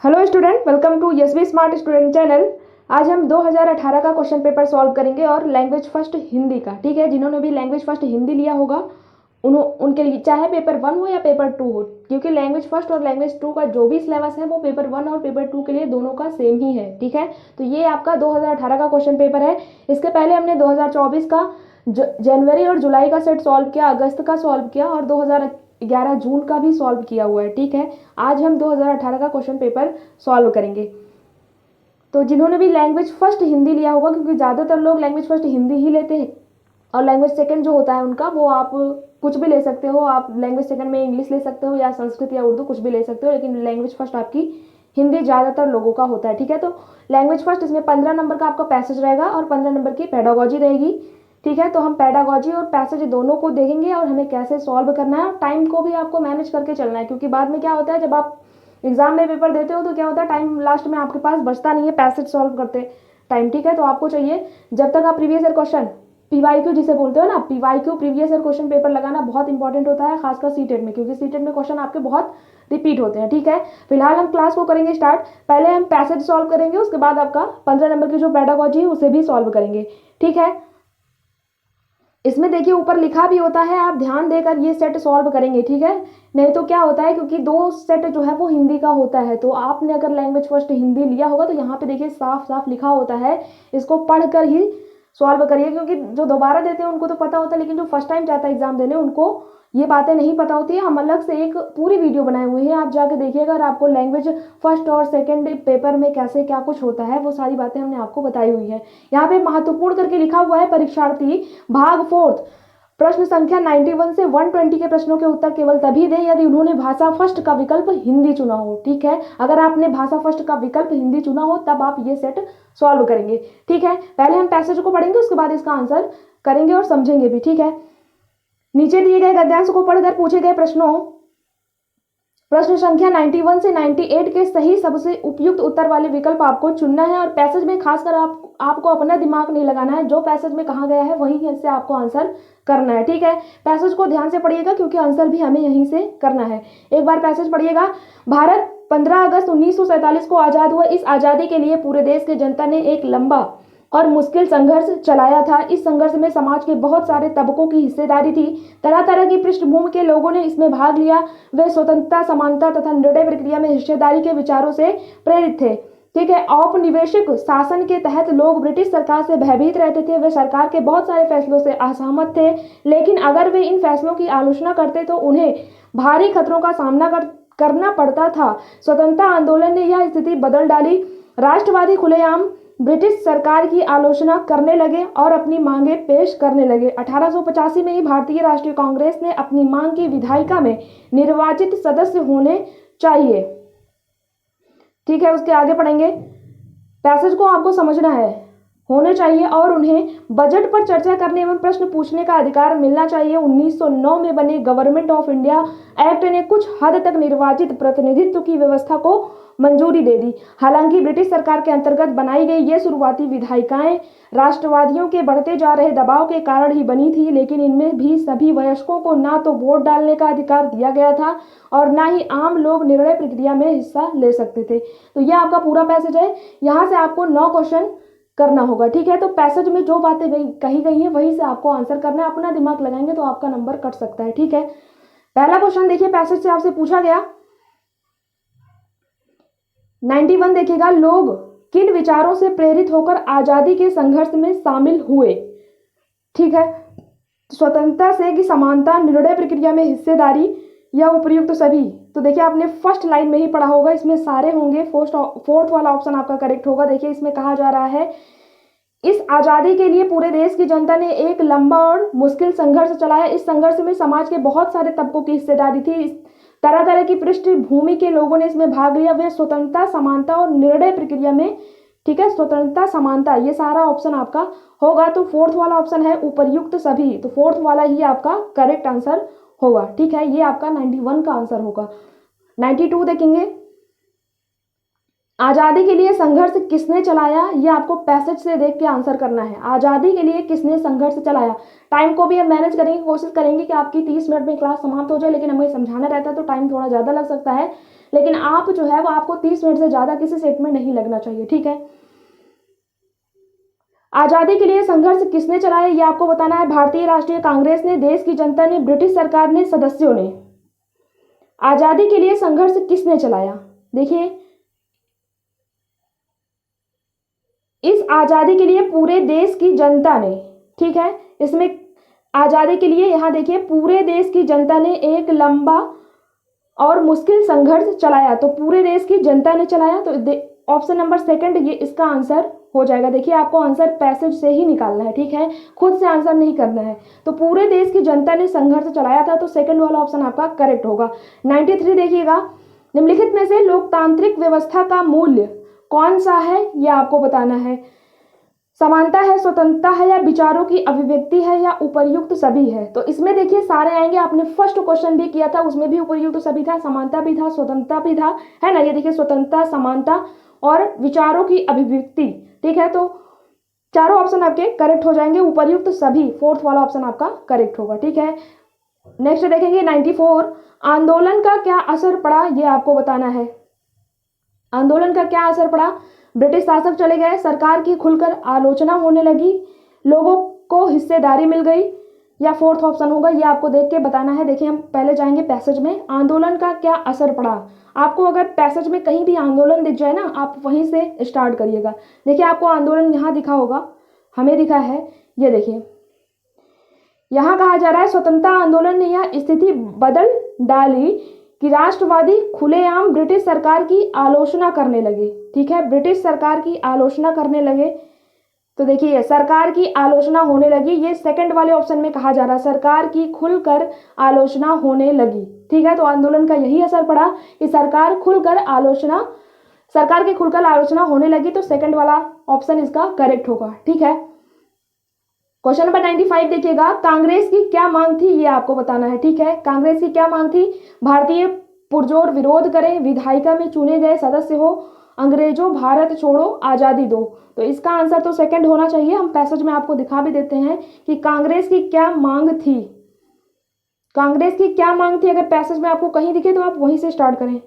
Hello student, welcome to SB smart student channel. आज हम 2018 का क्वेश्चन पेपर सॉल्व करेंगे और लैंग्वेज फर्स्ट हिंदी का। ठीक है, जिन्होंने भी लैंग्वेज फर्स्ट हिंदी लिया होगा उनके लिए चाहे पेपर 1 हो या पेपर 2 हो, क्योंकि लैंग्वेज फर्स्ट और लैंग्वेज 2 का जो भी सिलेबस है वो पेपर 1 और पेपर 2 के लिए दोनों का सेम ही है। ठीक है, तो ये आपका 2018 का क्वेश्चन पेपर है। इसके पहले हमने 2024 का जनवरी और जुलाई का सेट सॉल्व किया, अगस्त का सॉल्व किया और 2011 जून का भी सॉल्व किया हुआ है। ठीक है, आज हम 2018 का क्वेश्चन पेपर सॉल्व करेंगे। तो जिन्होंने भी लैंग्वेज फर्स्ट हिंदी लिया होगा, क्योंकि ज़्यादातर लोग लैंग्वेज फर्स्ट हिंदी ही लेते हैं और लैंग्वेज सेकंड जो होता है उनका वो आप कुछ भी ले सकते हो। आप लैंग्वेज सेकंड में इंग्लिश ले सकते हो या संस्कृत या उर्दू, कुछ भी ले सकते हो, लेकिन लैंग्वेज फर्स्ट आपकी हिंदी ज़्यादातर लोगों का होता है। ठीक है, तो लैंग्वेज फर्स्ट इसमें 15 नंबर का आपका पैसेज रहेगा और 15 नंबर की पेडागोजी रहेगी। ठीक है, तो हम पेडागोजी और पैसेज दोनों को देखेंगे और हमें कैसे सॉल्व करना है। टाइम को भी आपको मैनेज करके चलना है, क्योंकि बाद में क्या होता है, जब आप एग्जाम में पेपर देते हो तो क्या होता है, टाइम लास्ट में आपके पास बचता नहीं है पैसेज सॉल्व करते टाइम। ठीक है, तो आपको चाहिए जब तक आप प्रीवियस ईयर क्वेश्चन पीवाईक्यू जिसे बोलते हो ना, PYQ previous year question paper लगाना बहुत इंपॉर्टेंट होता है, खासकर सीटेट में, क्योंकि सीटेट में क्वेश्चन आपके बहुत रिपीट होते हैं। ठीक है, फिलहाल हम क्लास को करेंगे स्टार्ट। पहले हम पैसेज सॉल्व करेंगे, उसके बाद आपका 15 नंबर की जो पेडागोजी है उसे भी सॉल्व करेंगे। ठीक है, इसमें देखिए ऊपर लिखा भी होता है, आप ध्यान देकर ये सेट सॉल्व करेंगे। ठीक है, नहीं तो क्या होता है, क्योंकि 2 सेट जो है वो हिंदी का होता है, तो आपने अगर लैंग्वेज फर्स्ट हिंदी लिया होगा तो यहाँ पे देखिए साफ साफ लिखा होता है, इसको पढ़कर ही सॉल्व करिए, क्योंकि जो दोबारा देते हैं उनको तो पता होता है, लेकिन जो फर्स्ट टाइम जाता है एग्जाम देने उनको ये बातें नहीं पता होती है। हम अलग से एक पूरी वीडियो बनाए हुए हैं, आप जाके देखिएगा और आपको लैंग्वेज फर्स्ट और सेकंड पेपर में कैसे क्या कुछ होता है वो सारी बातें हमने आपको बताई हुई है। यहाँ पे महत्वपूर्ण करके लिखा हुआ है, परीक्षार्थी भाग 4 प्रश्न संख्या 91 से 120 के प्रश्नों के उत्तर केवल तभी दें यदि उन्होंने भाषा फर्स्ट का विकल्प हिंदी चुना हो। ठीक है, अगर आपने भाषा फर्स्ट का विकल्प हिंदी चुना हो तब आप ये सेट सॉल्व करेंगे। ठीक है, पहले हम पैसेज को पढ़ेंगे, उसके बाद इसका आंसर करेंगे और समझेंगे भी। ठीक है, नीचे दिए गए गद्यांश को पढ़कर पूछे गए प्रश्न संख्या 91 से 98 के सही सबसे उपयुक्त उत्तर वाले विकल्प आपको चुनना है और पैसेज में खासकर आपको अपना दिमाग नहीं लगाना है, जो पैसेज में कहा गया है वहीं से आपको आंसर करना है। ठीक है, पैसेज को ध्यान से पढ़िएगा क्योंकि आंसर भी हमें यहीं से करना है। एक बार पैसेज पढ़िएगा। भारत 15 अगस्त 1947 को आजाद हुआ। इस आजादी के लिए पूरे देश की जनता ने एक लंबा और मुश्किल संघर्ष चलाया था। इस संघर्ष में समाज के बहुत सारे तबकों की हिस्सेदारी थी। तरह तरह की पृष्ठभूमि के लोगों ने इसमें भाग लिया। वे स्वतंत्रता, समानता तथा निर्णय प्रक्रिया में हिस्सेदारी के विचारों से प्रेरित थे। ठीक है, औपनिवेशिक शासन के तहत लोग ब्रिटिश सरकार से भयभीत रहते थे। वे सरकार के बहुत सारे फैसलों से असहमत थे, लेकिन अगर वे इन फैसलों की आलोचना करते तो उन्हें भारी खतरों का सामना करना पड़ता था। स्वतंत्रता आंदोलन ने यह स्थिति बदल डाली। राष्ट्रवादी खुलेआम ब्रिटिश सरकार की आलोचना करने लगे और अपनी मांगे पेश करने लगे। 1885 में ही भारतीय राष्ट्रीय कांग्रेस ने अपनी मांग की विधायिका में निर्वाचित सदस्य होने चाहिए। ठीक है, उसके आगे पढ़ेंगे। पैसेज को आपको समझना है, होने चाहिए और उन्हें बजट पर चर्चा करने एवं प्रश्न पूछने का अधिकार मिलना चाहिए। 1909 में बने गवर्नमेंट ऑफ इंडिया एक्ट ने कुछ हद तक निर्वाचित प्रतिनिधित्व की व्यवस्था को मंजूरी दे दी। हालांकि ब्रिटिश सरकार के अंतर्गत बनाई गई ये शुरुआती विधायिकाएं राष्ट्रवादियों के बढ़ते जा रहे दबाव के कारण ही बनी थी, लेकिन इनमें भी सभी वयस्कों को ना तो वोट डालने का अधिकार दिया गया था और ना ही आम लोग निर्णय प्रक्रिया में हिस्सा ले सकते थे। तो यह आपका पूरा पैसेज है, यहाँ से आपको 9 क्वेश्चन करना होगा। ठीक है, तो पैसेज में जो बातें कही गई हैं वहीं से आपको आंसर करना है। अपना दिमाग लगाएंगे तो आपका नंबर कट सकता है। ठीक है, पहला क्वेश्चन देखिए, पैसेज से आपसे पूछा गया 91 देखिएगा, लोग किन विचारों से प्रेरित होकर आजादी के संघर्ष में शामिल हुए। ठीक है, स्वतंत्रता से कि समानता, निर्णय प्रक्रिया में हिस्सेदारी या उपयुक्त सभी। तो देखिए आपने फर्स्ट लाइन में ही पढ़ा होगा, इसमें सारे होंगे, फोर्थ वाला ऑप्शन आपका करेक्ट होगा। देखिए इसमें कहा जा रहा है, इस आजादी के लिए पूरे देश की जनता ने एक लंबा और मुश्किल संघर्ष चलाया। इस संघर्ष में समाज के बहुत सारे तबकों की हिस्सेदारी थी। तरह तरह की पृष्ठभूमि के लोगों ने इसमें भाग लिया। वे स्वतंत्रता, समानता और निर्णय प्रक्रिया में, ठीक है, स्वतंत्रता, समानता, ये सारा ऑप्शन आपका होगा। तो फोर्थ वाला ऑप्शन है उपयुक्त सभी, तो फोर्थ वाला ही आपका करेक्ट आंसर होगा। ठीक है, ये आपका 91 का आंसर होगा। 92 देखेंगे, आजादी के लिए संघर्ष किसने चलाया, ये आपको पैसेज से देख के आंसर करना है। आजादी के लिए किसने संघर्ष चलाया। टाइम को भी हम मैनेज करेंगे, कोशिश करेंगे कि आपकी 30 मिनट में क्लास समाप्त हो जाए, लेकिन हमें समझाना रहता है तो टाइम थोड़ा ज़्यादा लग सकता है। लेकिन आप जो है वो आपको 30 मिनट से ज़्यादा किसी सेट में नहीं लगना चाहिए, ठीक है। आज़ादी के लिए संघर्ष किसने चलाया, ये आपको बताना है। भारतीय राष्ट्रीय कांग्रेस ने, देश की जनता ने, ब्रिटिश सरकार ने, सदस्यों ने। आज़ादी के लिए संघर्ष किसने चलाया? देखिए, इस आज़ादी के लिए पूरे देश की जनता ने, ठीक है। इसमें आज़ादी के लिए यहाँ देखिए पूरे देश की जनता ने एक लंबा और मुश्किल संघर्ष चलाया, तो पूरे देश की जनता ने चलाया, तो ऑप्शन नंबर सेकंड ये इसका आंसर हो जाएगा। देखिए, आपको आंसर पैसेज से ही निकालना है, ठीक है, खुद से आंसर नहीं करना है। तो पूरे देश की जनता ने संघर्ष चलाया था, तो सेकंड वाला ऑप्शन आपका करेक्ट होगा। 93 देखिएगा, निम्नलिखित में से लोकतांत्रिक व्यवस्था का मूल्य कौन सा है, यह आपको बताना है। समानता है, स्वतंत्रता है, या विचारों की अभिव्यक्ति है, या उपर्युक्त सभी है। तो इसमें देखिए सारे आएंगे। आपने फर्स्ट क्वेश्चन भी किया था, उसमें भी उपर्युक्त सभी था, समानता भी था, स्वतंत्रता भी था, है ना। ये देखिए स्वतंत्रता, समानता और विचारों की अभिव्यक्ति, ठीक है। तो चारों ऑप्शन आपके करेक्ट हो जाएंगे, उपर्युक्त सभी फोर्थ वाला ऑप्शन आपका करेक्ट होगा, ठीक है। नेक्स्ट देखेंगे 94, आंदोलन का क्या असर पड़ा, ये आपको बताना है। आंदोलन का क्या असर पड़ा? ब्रिटिश शासक चले गए, सरकार की खुलकर आलोचना होने लगी, लोगों को हिस्सेदारी मिल गई, या फोर्थ ऑप्शन होगा, ये आपको देख के बताना है। देखिए, हम पहले जाएंगे पैसेज में। आंदोलन का क्या असर पड़ा, आपको अगर पैसेज में कहीं भी आंदोलन दिख जाए ना, आप वहीं से स्टार्ट करिएगा। देखिए, आपको आंदोलन यहाँ दिखा होगा, हमें दिखा है, ये देखिए यहाँ कहा जा रहा है, स्वतंत्रता आंदोलन ने यह स्थिति बदल डाली कि राष्ट्रवादी खुलेआम ब्रिटिश सरकार की आलोचना करने लगे, ठीक है, ब्रिटिश सरकार की आलोचना करने लगे। तो देखिए, सरकार की आलोचना होने लगी, ये सेकंड वाले ऑप्शन में कहा जा रहा है, सरकार की खुलकर आलोचना होने लगी, ठीक है। तो आंदोलन का यही असर पड़ा कि सरकार की खुलकर आलोचना होने लगी, तो सेकंड वाला ऑप्शन इसका करेक्ट होगा, ठीक है। क्वेश्चन नंबर 95 देखिएगा, कांग्रेस की क्या मांग थी, ये आपको बताना है, ठीक है। कांग्रेस की क्या मांग थी? भारतीय पुरजोर विरोध करें, विधायिका में चुने गए सदस्य हो, अंग्रेजों भारत छोड़ो, आज़ादी दो। तो इसका आंसर तो सेकंड होना चाहिए। हम पैसेज में आपको दिखा भी देते हैं कि कांग्रेस की क्या मांग थी। कांग्रेस की क्या मांग थी, अगर पैसेज में आपको कहीं दिखे तो आप वहीं से स्टार्ट करें।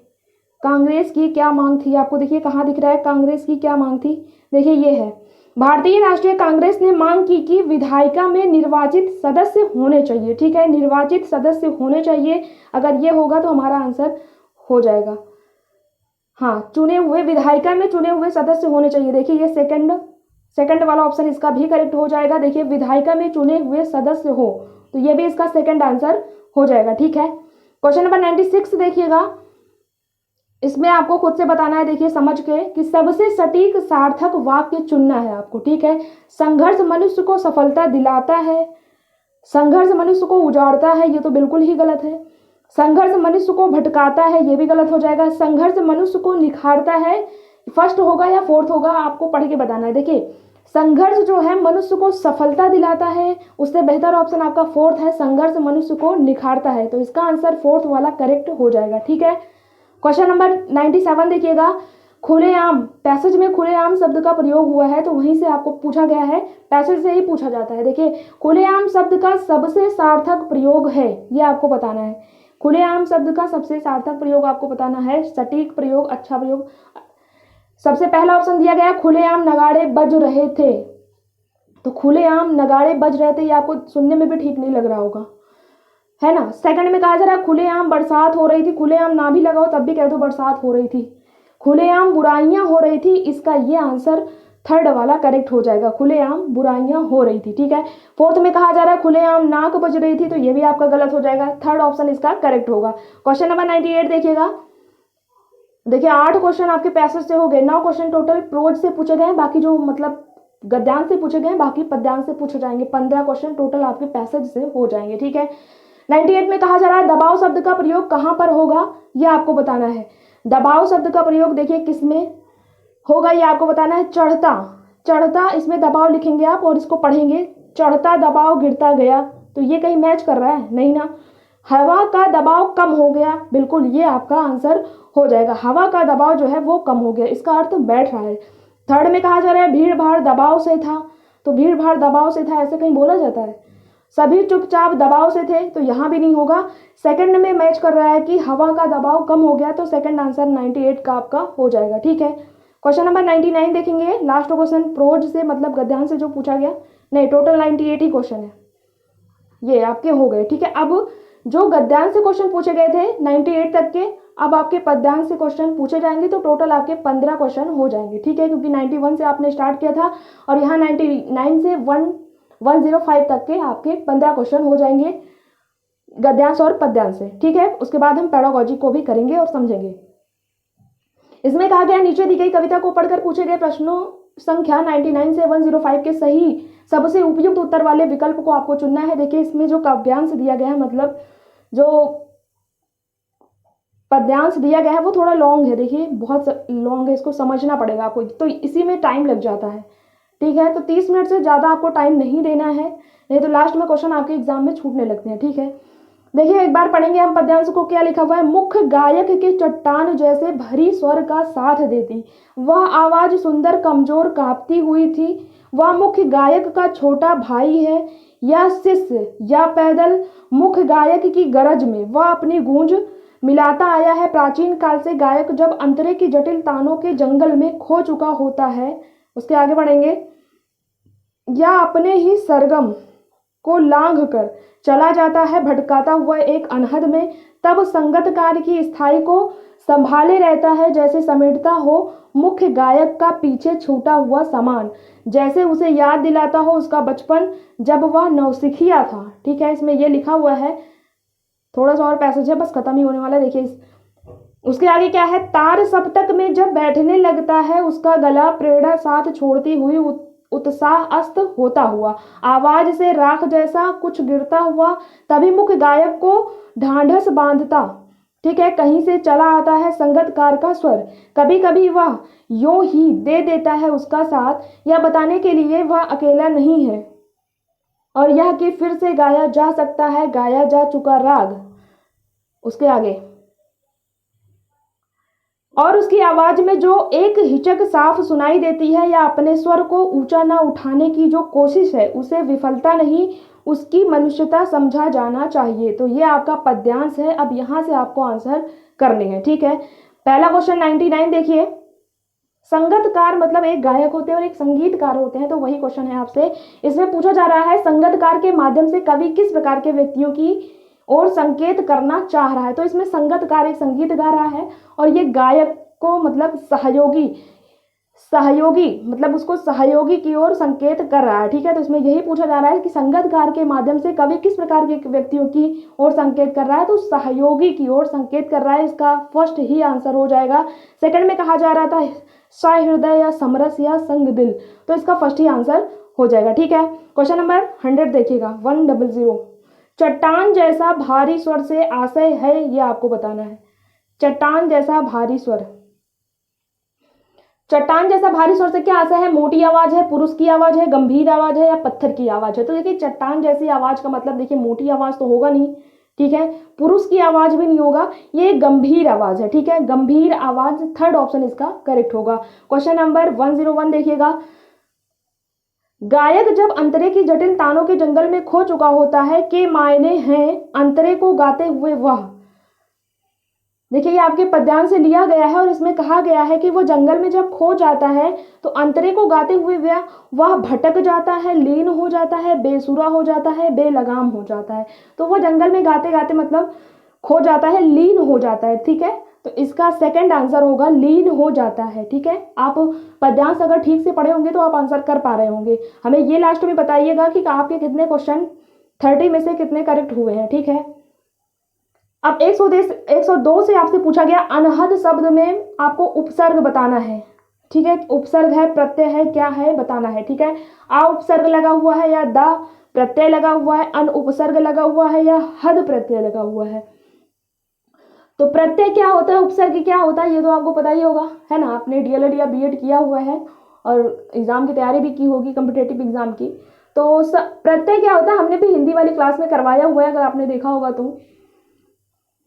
कांग्रेस की क्या मांग थी, आपको देखिए कहाँ दिख रहा है, कांग्रेस की क्या मांग थी, देखिए ये है, भारतीय राष्ट्रीय कांग्रेस ने मांग की कि विधायिका में निर्वाचित सदस्य होने चाहिए, ठीक है, निर्वाचित सदस्य होने चाहिए। अगर ये होगा तो हमारा आंसर हो जाएगा। हाँ, चुने हुए, विधायिका में चुने हुए सदस्य होने चाहिए। देखिए, ये सेकंड वाला ऑप्शन इसका भी करेक्ट हो जाएगा। देखिए, विधायिका में चुने हुए सदस्य हो, तो ये भी इसका सेकंड आंसर हो जाएगा, ठीक है। क्वेश्चन नंबर 96 देखिएगा, इसमें आपको खुद से बताना है, देखिए समझ के, कि सबसे सटीक सार्थक वाक्य चुनना है आपको, ठीक है। संघर्ष मनुष्य को सफलता दिलाता है, संघर्ष मनुष्य को उजाड़ता है, ये तो बिल्कुल ही गलत है। संघर्ष मनुष्य को भटकाता है, ये भी गलत हो जाएगा। संघर्ष मनुष्य को निखारता है, फर्स्ट होगा या फोर्थ होगा, आपको पढ़ के बताना है। देखिए, संघर्ष जो है मनुष्य को सफलता दिलाता है, उससे बेहतर ऑप्शन आपका फोर्थ है, संघर्ष मनुष्य को निखारता है। तो इसका आंसर फोर्थ वाला करेक्ट हो जाएगा, ठीक है। क्वेश्चन नंबर 97 देखिएगा, खुलेआम, पैसेज में खुलेआम शब्द का प्रयोग हुआ है, तो वहीं से आपको पूछा गया है, पैसेज से ही पूछा जाता है। देखिए, खुलेआम शब्द का सबसे सार्थक प्रयोग है, ये आपको बताना है। खुलेआम शब्द का सबसे सार्थक प्रयोग आपको बताना है, सटीक प्रयोग, अच्छा प्रयोग। सबसे पहला ऑप्शन दिया गया, खुलेआम नगाड़े बज रहे थे। तो खुलेआम नगाड़े बज रहे थे, ये आपको सुनने में भी ठीक नहीं लग रहा होगा, है ना। सेकंड में कहा जा रहा है, खुलेआम बरसात हो रही थी, खुलेआम ना भी लगाओ तब भी कह दो बरसात हो रही थी। खुलेआम बुराइयां हो रही थी, इसका ये आंसर थर्ड वाला करेक्ट हो जाएगा, खुलेआम बुराइयां हो रही थी, ठीक है। फोर्थ में कहा जा रहा है खुलेआम नाक बज रही थी, तो ये भी आपका गलत हो जाएगा, थर्ड ऑप्शन इसका करेक्ट होगा। क्वेश्चन नंबर 98 देखिएगा, देखिए 8 क्वेश्चन आपके पैसेज से हो गए, 9 क्वेश्चन टोटल प्रोज से पूछे गए, बाकी जो मतलब गद्यांश से पूछे गए, बाकी पद्यांश से पूछे जाएंगे। 15 क्वेश्चन टोटल आपके पैसेज से हो जाएंगे, ठीक है। 98 में कहा जा रहा है, दबाव शब्द का प्रयोग कहाँ पर होगा, यह आपको बताना है। दबाव शब्द का प्रयोग देखिए किसमें होगा, ये आपको बताना है। चढ़ता, इसमें दबाव लिखेंगे आप और इसको पढ़ेंगे, चढ़ता दबाव गिरता गया, तो ये कहीं मैच कर रहा है नहीं ना। हवा का दबाव कम हो गया, बिल्कुल ये आपका आंसर हो जाएगा, हवा का दबाव जो है वो कम हो गया, इसका अर्थ बैठ रहा है। थर्ड में कहा जा रहा है, भीड़ भाड़ दबाव से था, तो भीड़ भाड़ दबाव से था ऐसे कहीं बोला जाता है। सभी चुपचाप दबाव से थे, तो यहाँ भी नहीं होगा। सेकंड में मैच कर रहा है कि हवा का दबाव कम हो गया, तो सेकंड आंसर 98 का आपका हो जाएगा। ठीक है, क्वेश्चन नंबर 99 देखेंगे, लास्ट क्वेश्चन प्रोज से मतलब गद्यांश से जो पूछा गया, नहीं टोटल 98 ही क्वेश्चन है, ये आपके हो गए। ठीक है, अब जो गद्यांश से क्वेश्चन पूछे गए थे 98 तक के, अब आपके पद्यांश से क्वेश्चन पूछे जाएंगे, तो टोटल आपके 15 क्वेश्चन हो जाएंगे। ठीक है, क्योंकि 91 से आपने स्टार्ट किया था और यहाँ 99 से 105 तक के आपके 15 क्वेश्चन हो जाएंगे गद्यांश और पद्यांश से। ठीक है, उसके बाद हम पेडागोजी को भी करेंगे और समझेंगे। इसमें कहा गया नीचे दी गई कविता को पढ़कर पूछे गए प्रश्नों संख्या 99 से 105 के सही सबसे उपयुक्त उत्तर वाले विकल्प को आपको चुनना है। देखिए इसमें जो काव्यांश दिया गया है, मतलब जो पद्यांश दिया गया है वो थोड़ा लॉन्ग है, देखिए बहुत लॉन्ग है, इसको समझना पड़ेगा आपको, तो इसी में टाइम लग जाता है। ठीक है, तो 30 मिनट से ज़्यादा आपको टाइम नहीं देना है, नहीं तो लास्ट में क्वेश्चन आपके एग्जाम में छूटने लगते हैं। ठीक है, देखिए एक बार पढ़ेंगे हम पद्यांश को। क्या लिखा हुआ है, मुख्य गायक के चट्टान जैसे भरी स्वर का साथ देती, वह आवाज सुंदर कमजोर कांपती हुई थी। वह मुख्य गायक का छोटा भाई है या शिष्य या पैदल, मुख्य गायक की गरज में वह अपनी गूंज मिलाता आया है। प्राचीन काल से गायक जब अंतरे की जटिल तानों के जंगल में खो चुका होता है, उसके आगे बढ़ेंगे, या अपने ही सरगम को लांघ कर चला जाता है भटकाता हुआ एक अनहद में, तब संगतकार की स्थाई को संभाले रहता है जैसे समेटता हो मुख्य गायक का पीछे छूटा हुआ सामान, जैसे उसे याद दिलाता हो उसका बचपन जब वह नौसिखिया था। ठीक है, इसमें यह लिखा हुआ है, थोड़ा सा और पैसेज है, बस खत्म ही होने वाला है। देखिए उसके आगे क्या है, तार सप्तक में जब बैठने लगता है उसका गला प्रेरणा साथ छोड़ती हुई उत्साह अस्त होता हुआ, आवाज से राख जैसा कुछ गिरता हुआ, तभी मुख्य गायक को ढांढस बांधता। ठीक है, कहीं से चला आता है संगतकार का स्वर, कभी कभी वह यूं ही दे देता है उसका साथ, यह बताने के लिए वह अकेला नहीं है और यह कि फिर से गाया जा सकता है गाया जा चुका राग। उसके आगे, और उसकी आवाज में जो एक हिचक साफ सुनाई देती है या अपने स्वर को ऊंचा न उठाने की जो कोशिश है उसे विफलता नहीं उसकी मनुष्यता समझा जाना चाहिए। तो ये आपका पद्यांश है। अब यहां से आपको आंसर करने हैं। ठीक है, पहला क्वेश्चन 99 देखिए, संगतकार मतलब एक गायक होते हैं और एक संगीतकार होते हैं, तो वही क्वेश्चन है आपसे। इसमें पूछा जा रहा है संगतकार के माध्यम से कवि किस प्रकार के व्यक्तियों की और संकेत करना चाह रहा है। तो इसमें संगतकार एक संगीत गा रहा है और ये गायक को मतलब सहयोगी मतलब उसको सहयोगी की ओर संकेत कर रहा है। ठीक है, तो इसमें यही पूछा जा रहा है कि संगतकार के माध्यम से कवि किस प्रकार के व्यक्तियों की ओर संकेत कर रहा है, तो सहयोगी की ओर संकेत कर रहा है। इसका फर्स्ट ही आंसर हो जाएगा। सेकंड में कहा जा रहा था सहृदय या समरस या संग दिल, तो इसका फर्स्ट ही आंसर हो जाएगा। ठीक है, क्वेश्चन नंबर 100 देखिएगा, 100, चट्टान जैसा भारी स्वर से आशय है, ये आपको बताना है। चट्टान जैसा भारी स्वर, चट्टान जैसा भारी स्वर से क्या आशय है, मोटी आवाज है, पुरुष की आवाज है, गंभीर आवाज है या पत्थर की आवाज है। तो देखिए चट्टान जैसी आवाज का मतलब देखिए मोटी आवाज तो होगा नहीं, ठीक है, पुरुष की आवाज भी नहीं होगा, ये गंभीर आवाज है। ठीक है, गंभीर आवाज, थर्ड ऑप्शन इसका करेक्ट होगा। क्वेश्चन नंबर 101 देखिएगा, गायक जब अंतरे की जटिल तानों के जंगल में खो चुका होता है के मायने हैं अंतरे को गाते हुए वह। देखिए ये आपके पद्यांश से लिया गया है और इसमें कहा गया है कि वो जंगल में जब खो जाता है तो अंतरे को गाते हुए वह भटक जाता है, लीन हो जाता है, बेसुरा हो जाता है, बेलगाम हो जाता है। तो वो जंगल में गाते गाते मतलब खो जाता है, लीन हो जाता है। ठीक है, तो इसका सेकंड आंसर होगा लीन हो जाता है। ठीक है, आप पद्यांश अगर ठीक से पढ़े होंगे तो आप आंसर कर पा रहे होंगे। हमें ये लास्ट में बताइएगा कि आपके कितने क्वेश्चन 30 में से कितने करेक्ट हुए हैं। ठीक है, अब 102 से आपसे पूछा गया अनहद शब्द में आपको उपसर्ग बताना है। ठीक है, उपसर्ग है, प्रत्यय है, क्या है बताना है। ठीक है, आ उपसर्ग लगा हुआ है या दा प्रत्यय लगा हुआ है, अन उपसर्ग लगा हुआ है या हद प्रत्यय लगा हुआ है। तो प्रत्यय क्या होता है, उपसर्ग क्या होता है, ये तो आपको पता ही होगा, है ना। आपने डीएलएड या बीएड किया हुआ है और एग्जाम की तैयारी भी की होगी, कॉम्पिटेटिव एग्जाम की। तो प्रत्यय क्या होता है हमने भी हिंदी वाली क्लास में करवाया हुआ है, अगर आपने देखा होगा तो,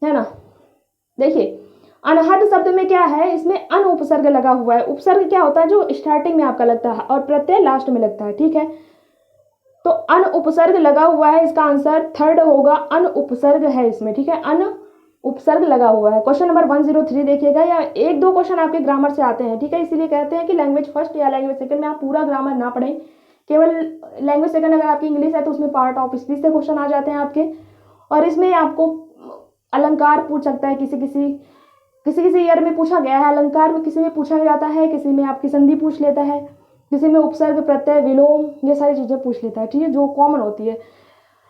है ना। देखिए अनहद शब्द में क्या है, इसमें अन उपसर्ग लगा हुआ है। उपसर्ग क्या होता है जो स्टार्टिंग में आपका लगता है और प्रत्यय लास्ट में लगता है। ठीक है, तो अन उपसर्ग लगा हुआ है, इसका आंसर थर्ड होगा, अन उपसर्ग है इसमें, ठीक है, अन उपसर्ग लगा हुआ है। क्वेश्चन नंबर 103 देखिएगा, या एक दो क्वेश्चन आपके ग्रामर से आते हैं, ठीक है, इसीलिए कहते हैं कि लैंग्वेज फर्स्ट या लैंग्वेज सेकंड में आप पूरा ग्रामर ना पढ़ें, केवल लैंग्वेज सेकंड अगर आपकी इंग्लिश है तो उसमें पार्ट ऑफ स्पीच से क्वेश्चन आ जाते हैं आपके, और इसमें आपको अलंकार पूछ सकता है, किसी ईयर में पूछा गया है अलंकार में, किसी में पूछा जाता है, किसी में आपकी संधि पूछ लेता है, किसी में उपसर्ग प्रत्यय विलोम ये सारी चीजें पूछ लेता है, ठीक है, जो कॉमन होती है।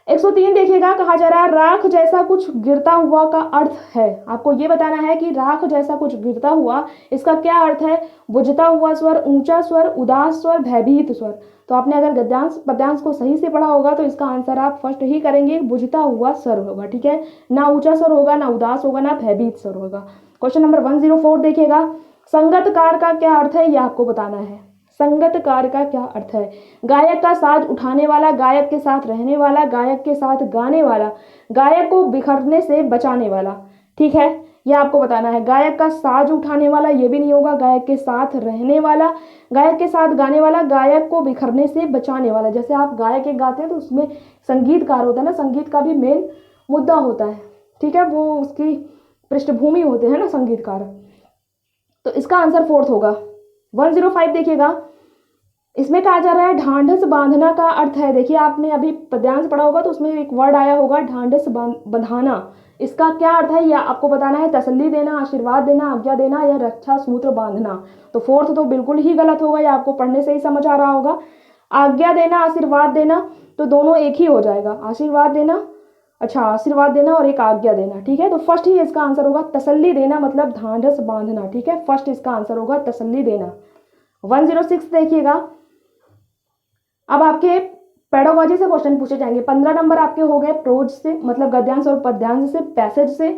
103 देखिएगा, कहा जा रहा है राख जैसा कुछ गिरता हुआ का अर्थ है, आपको ये बताना है कि राख जैसा कुछ गिरता हुआ इसका क्या अर्थ है, बुझता हुआ स्वर, ऊंचा स्वर, उदास स्वर, भयभीत स्वर। तो आपने अगर गद्यांश पद्यांश को सही से पढ़ा होगा तो इसका आंसर आप फर्स्ट ही करेंगे, बुझता हुआ स्वर होगा, ठीक है, ना ऊंचा स्वर होगा, ना उदास होगा, ना भयभीत स्वर होगा। क्वेश्चन नंबर 104 देखिएगा, संगतकार का क्या अर्थ है, यह आपको बताना है, संगतकार का क्या अर्थ है। गायक का साज उठाने वाला, गायक के साथ रहने वाला, गायक के साथ गाने वाला, गायक को बिखरने से बचाने वाला, ठीक है, यह आपको बताना है। गायक का साज उठाने वाला ये भी नहीं होगा, गायक के साथ रहने वाला, गायक के साथ गाने वाला, गायक को बिखरने से बचाने वाला। जैसे आप गायक एक गाते हैं तो उसमें संगीतकार होता है ना, संगीत का भी मेन मुद्दा होता है, ठीक है, वो उसकी पृष्ठभूमि होते हैं ना संगीतकार, तो इसका आंसर फोर्थ होगा। 105 देखिएगा, इसमें कहा जा रहा है ढांढस बांधना का अर्थ है। देखिए आपने अभी पद्यांश पढ़ा होगा तो उसमें एक वर्ड आया होगा ढांढस बंधाना, इसका क्या अर्थ है या आपको बताना है, तसल्ली देना, आशीर्वाद देना, आज्ञा देना या रक्षा सूत्र बांधना। तो फोर्थ तो बिल्कुल ही गलत होगा, या आपको पढ़ने से ही समझ आ रहा होगा। आज्ञा देना, आशीर्वाद देना तो दोनों एक ही हो जाएगा, आशीर्वाद देना, अच्छा आशीर्वाद देना और एक आज्ञा देना, ठीक है, तो फर्स्ट ही इसका आंसर होगा तसल्ली देना, मतलब ढांढस बांधना, ठीक है, फर्स्ट इसका आंसर होगा तसल्ली देना। 106 देखिएगा, अब आपके पेडागॉजी से क्वेश्चन पूछे जाएंगे। 15 नंबर आपके हो गए प्रोज से, मतलब गद्यांश और पद्यांश से, पैसेज से।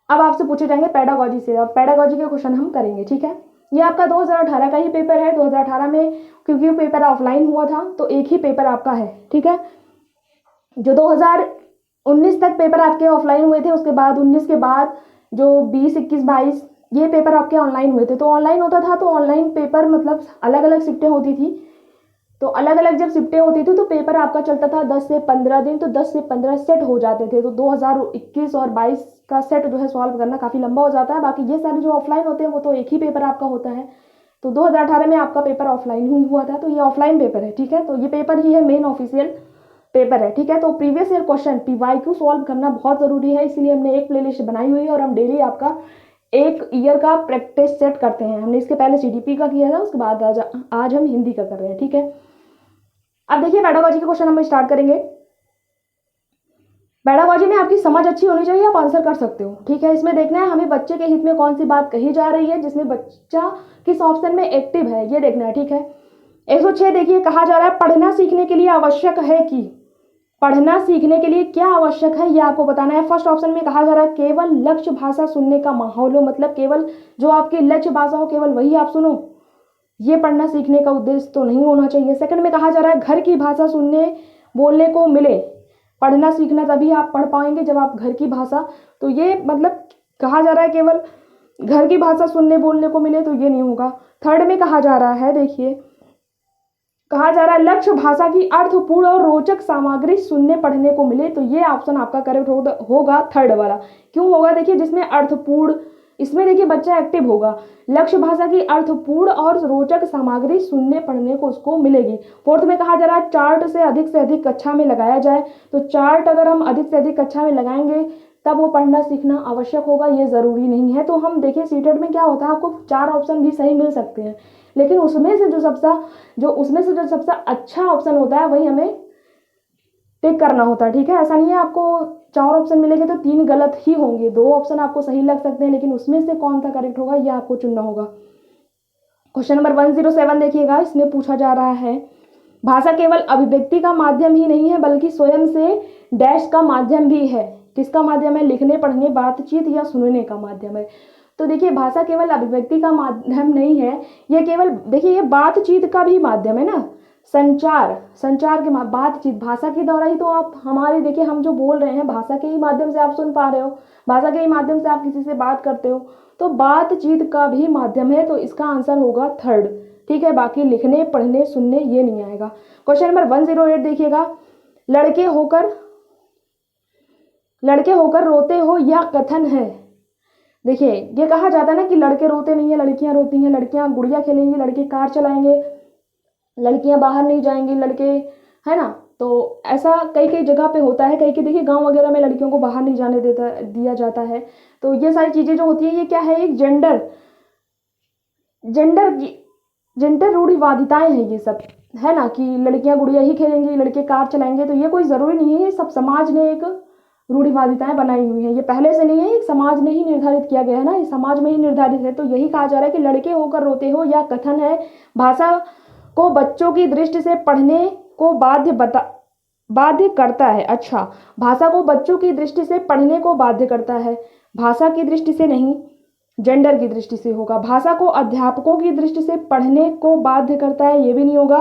अब आपसे पूछे जाएंगे पेडागॉजी से, अब पेडागॉजी के क्वेश्चन हम करेंगे, ठीक है। ये आपका 2018 का ही पेपर है, 2018 में क्योंकि पेपर ऑफलाइन हुआ था तो एक ही पेपर आपका है, ठीक है। जो 2019 तक पेपर आपके ऑफलाइन हुए थे, उसके बाद 19 के बाद जो 20, 21, 22 ये पेपर आपके ऑनलाइन हुए थे। तो ऑनलाइन होता था तो ऑनलाइन पेपर मतलब अलग अलग शिफ्टें होती थी, तो अलग अलग जब शिफ्टें होती थी तो पेपर आपका चलता था 10 से 15 दिन, तो 10 से 15 सेट हो जाते थे। तो 2021 और 22 का सेट जो है सॉल्व करना काफ़ी लंबा हो जाता है। बाकी ये सारे जो ऑफलाइन होते हैं वो तो एक ही पेपर आपका होता है। तो 2018 में आपका पेपर ऑफलाइन ही हुआ था, तो ये ऑफलाइन पेपर है, ठीक है, तो ये पेपर ही है मेन ऑफिशियल पेपर है, ठीक है। तो previous year question PYQ solve करना बहुत ज़रूरी है, इसलिए हमने एक प्लेलिस्ट बनाई हुई है और हम डेली आपका एक ईयर का प्रैक्टिस सेट करते हैं। हमने इसके पहले CDP का किया था, उसके बाद आज हम हिंदी का कर रहे हैं, ठीक है। अब देखिए पेडागॉजी के क्वेश्चन हम स्टार्ट करेंगे। पेडागॉजी में आपकी समझ अच्छी होनी चाहिए, आप आंसर कर सकते हो, ठीक है। इसमें देखना है हमें बच्चे के हित में कौन सी बात कही जा रही है, जिसमें बच्चा किस ऑप्शन में एक्टिव है ये देखना है, ठीक है। 106 देखिए, कहा जा रहा है पढ़ना सीखने के लिए आवश्यक है कि, पढ़ना सीखने के लिए क्या आवश्यक है ये आपको बताना है। फर्स्ट ऑप्शन में कहा जा रहा है केवल लक्ष्य भाषा सुनने का माहौल हो, मतलब केवल जो आपकी लक्ष्य भाषा हो केवल वही आप सुनो, ये पढ़ना सीखने का उद्देश्य तो नहीं होना चाहिए। सेकंड में कहा जा रहा है घर की भाषा सुनने बोलने को मिले, पढ़ना सीखना तभी आप पढ़ पाएंगे जब आप घर की भाषा, तो ये मतलब कहा जा रहा है केवल घर की भाषा सुनने बोलने को मिले, तो ये नहीं होगा। थर्ड में कहा जा रहा है, देखिए कहा जा रहा है लक्ष्य भाषा की अर्थपूर्ण और रोचक सामग्री सुनने पढ़ने को मिले, तो ये ऑप्शन आपका करेक्ट होगा थर्ड वाला। क्यों होगा, देखिए जिसमें अर्थपूर्ण, इसमें देखिए बच्चा एक्टिव होगा, लक्ष्य भाषा की अर्थपूर्ण और रोचक सामग्री सुनने पढ़ने को उसको मिलेगी। फोर्थ में कहा जा रहा है चार्ट से अधिक कक्षा में लगाया जाए, तो चार्ट अगर हम अधिक से अधिक कक्षा में लगाएंगे तब वो पढ़ना सीखना आवश्यक होगा, ये ज़रूरी नहीं है। तो हम देखिए सीटेट में क्या होता है, आपको 4 ऑप्शन भी सही मिल सकते हैं, लेकिन उसमें से जो सबसे अच्छा ऑप्शन होता है वही हमें टिक करना होता है, ठीक है। ऐसा नहीं है आपको 4 ऑप्शन मिलेंगे तो 3 गलत ही होंगे, 2 ऑप्शन आपको सही लग सकते हैं, लेकिन उसमें से कौन सा करेक्ट होगा ये आपको चुनना होगा। क्वेश्चन नंबर 107 देखिएगा, इसमें पूछा जा रहा है भाषा केवल अभिव्यक्ति का माध्यम ही नहीं है बल्कि स्वयं से डैश का माध्यम भी है। किसका माध्यम है, लिखने पढ़ने बातचीत या सुनने का माध्यम है। तो देखिए भाषा केवल अभिव्यक्ति का माध्यम नहीं है, ये केवल देखिए ये बातचीत का भी माध्यम है ना, संचार के बातचीत, भाषा के द्वारा ही तो आप हमारे देखिए हम जो बोल रहे हैं भाषा के ही माध्यम से आप सुन पा रहे हो, भाषा के ही माध्यम से आप किसी से बात करते हो, तो बातचीत का भी माध्यम है, तो इसका आंसर होगा थर्ड, ठीक है, बाकी लिखने पढ़ने सुनने ये नहीं आएगा। क्वेश्चन नंबर 108 देखिएगा, लड़के होकर रोते हो यह कथन है। देखिए ये कहा जाता है ना कि लड़के रोते नहीं है, लड़कियां रोती हैं, लड़कियां गुड़िया खेलेंगी, लड़के कार चलाएंगे, लड़कियां बाहर नहीं जाएंगी, लड़के, है ना। तो ऐसा कई कई जगह पे होता है, कई कई देखिए गांव वगैरह में लड़कियों को बाहर नहीं जाने दिया जाता है। तो ये सारी चीज़ें जो होती है ये क्या है, एक जेंडर रूढ़िवादिताएं हैं ये सब, है ना, कि लड़कियां गुड़िया ही खेलेंगी, लड़के कार चलाएंगे। तो ये कोई ज़रूरी नहीं है, ये सब समाज ने एक रूढ़िवादिताएं बनाई हुई हैं, ये पहले से नहीं है, एक समाज ने ही निर्धारित किया गया है ना, इस समाज में ही निर्धारित है। तो यही कहा जा रहा है कि लड़के होकर रोते हो यह कथन है, भाषा को बच्चों की दृष्टि से पढ़ने को बाध्य करता है। अच्छा, भाषा को बच्चों की दृष्टि से पढ़ने को बाध्य करता है, भाषा की दृष्टि से नहीं, जेंडर की दृष्टि से होगा। भाषा को अध्यापकों की दृष्टि से पढ़ने को बाध्य करता है, ये भी नहीं होगा।